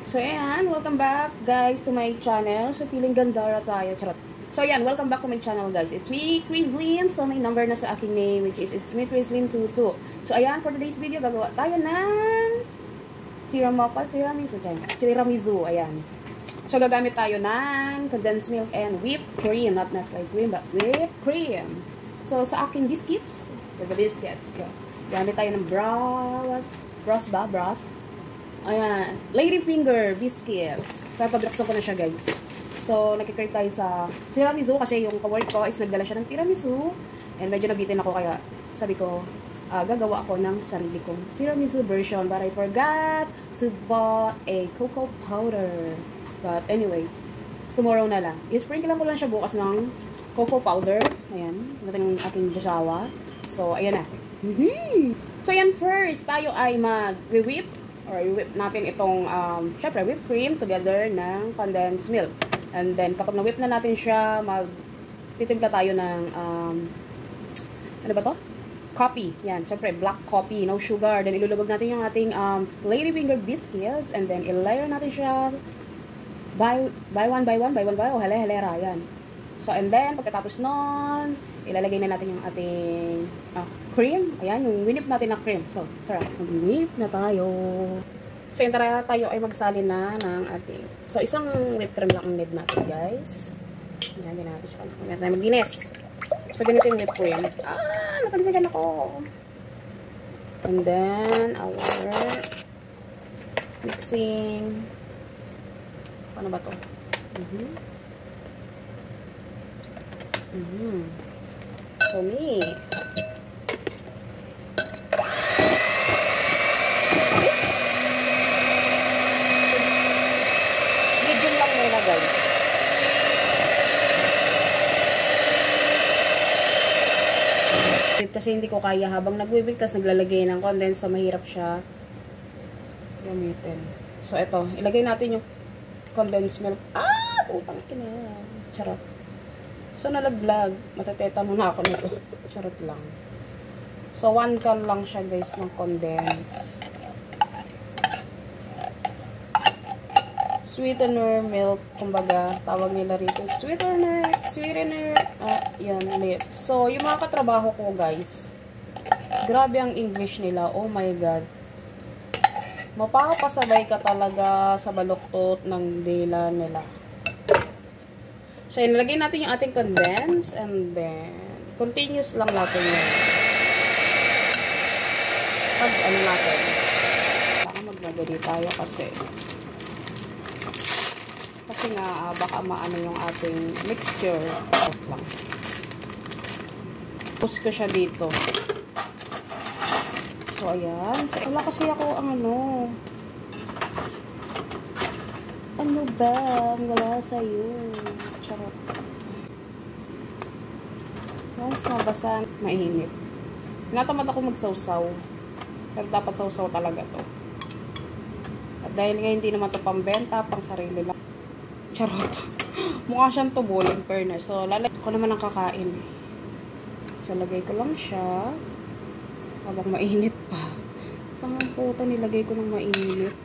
So, ayan, welcome back, guys, to my channel. So, feeling gandara tayo. Charot. So, ayan, welcome back to my channel, guys. It's me, Chrislyn. So, may number na sa aking name, which is, it's me, Chrislyn22. So, ayan, for today's video, gagawa tayo ng tiramisu, ayan. So, gagamit tayo ng condensed milk and whipped cream. Not Nestle cream, but whipped cream. So, sa aking biscuits, there's a biscuits. Yeah. Gamit tayo ng Bros. Ayan, Ladyfinger biscuits. So, pag-lakso ko na siya, guys. So, nagkikreate tayo sa tiramisu kasi yung kawork ko is nagdala siya ng tiramisu. And medyo nabitin ako kaya sabi ko, gagawa ako ng sarili kong tiramisu version. But I forgot to buy a cocoa powder. But anyway, tomorrow na lang. I-sprinkle ko lang siya bukas ng cocoa powder. Ayan, natin yung aking jasawa. So, ayan na. So, ayan, first, tayo ay mag-whip or i-whip natin itong, syempre, whipped cream together ng condensed milk. And then, kapag na-whip na natin siya, magtitimpla tayo ng, ano ba to? Coffee. Yan, syempre, black coffee, no sugar. Then, ilulubog natin yung ating Ladyfinger biscuits. And then, ilayer natin siya by one, o hele-helera. Yan. So, and then, pagkatapos nun, ilalagay na natin yung ating cream. Ayan, yung winip natin na cream. So, tara, mag-whip na tayo. So, yung tara tayo ay magsalin na ng ating. So, isang whipped cream lang ang need natin, guys. Ayan, din natin siya. Ayan tayo mag-dinis. So, ganito yung whipped cream. Napansigan ako. And then, our mixing. Paano ba to? So, me. Medium lang muna, guys. Kasi hindi ko kaya habang nag-whip, tas naglalagay ng condense, so mahirap siya gamitin. So, ito. Ilagay natin yung condensed milk. Putang ina. Charot. So, nalaglag. Matateta muna ako nito. Charot lang. So, 1 can lang siya, guys, ng condense. Sweetener milk, kumbaga, tawag nila rito. Sweetener, yan, lip. So, yung mga katrabaho ko, guys, grabe ang English nila. Oh my God. Mapapasabay ka talaga sa baluktot ng dila nila. So, inalagay natin yung ating condense and then continuous lang natin yun. Pag ano natin, baka maglagay tayo kasi nga baka maano yung ating mixture. Out lang. Push ko siya dito. So, ayan. So, wala kasi ako ang ano ba? Wala sa'yo. Charot. Once mabasa, mainit. Natamad ako magsawsaw. Pero dapat sawsaw talaga to. At dahil nga hindi naman to pambenta, pang sarili lang. Charot. Mukha siyang tubol in fairness. So, lalagay ko naman ang kakain. So, lagay ko lang siya. Habang mainit pa. Pangang puta, nilagay ko ng mainit.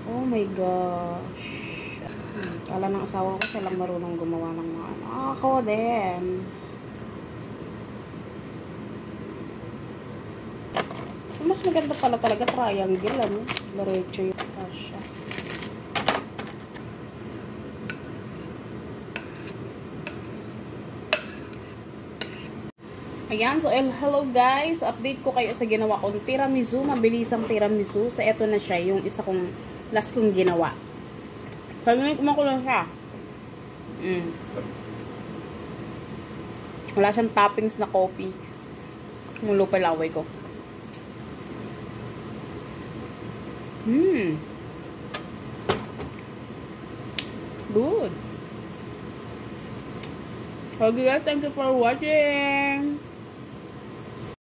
Oh my gosh. Kala ng asawa ko, siya lang marunong gumawa ng mga ano. Ako din. Mas maganda pala talaga triangle, ano? Diretso yung kasya. Ayan, so hello guys. Update ko kayo sa ginawa kong tiramisu. Mabilisang tiramisu. So, eto na siya. Yung isa kong last kong ginawa. Pag-unik mo ko lang siya. Wala siyang toppings na coffee. Yung lupay-laway ko. Good. Okay guys, thank you for watching.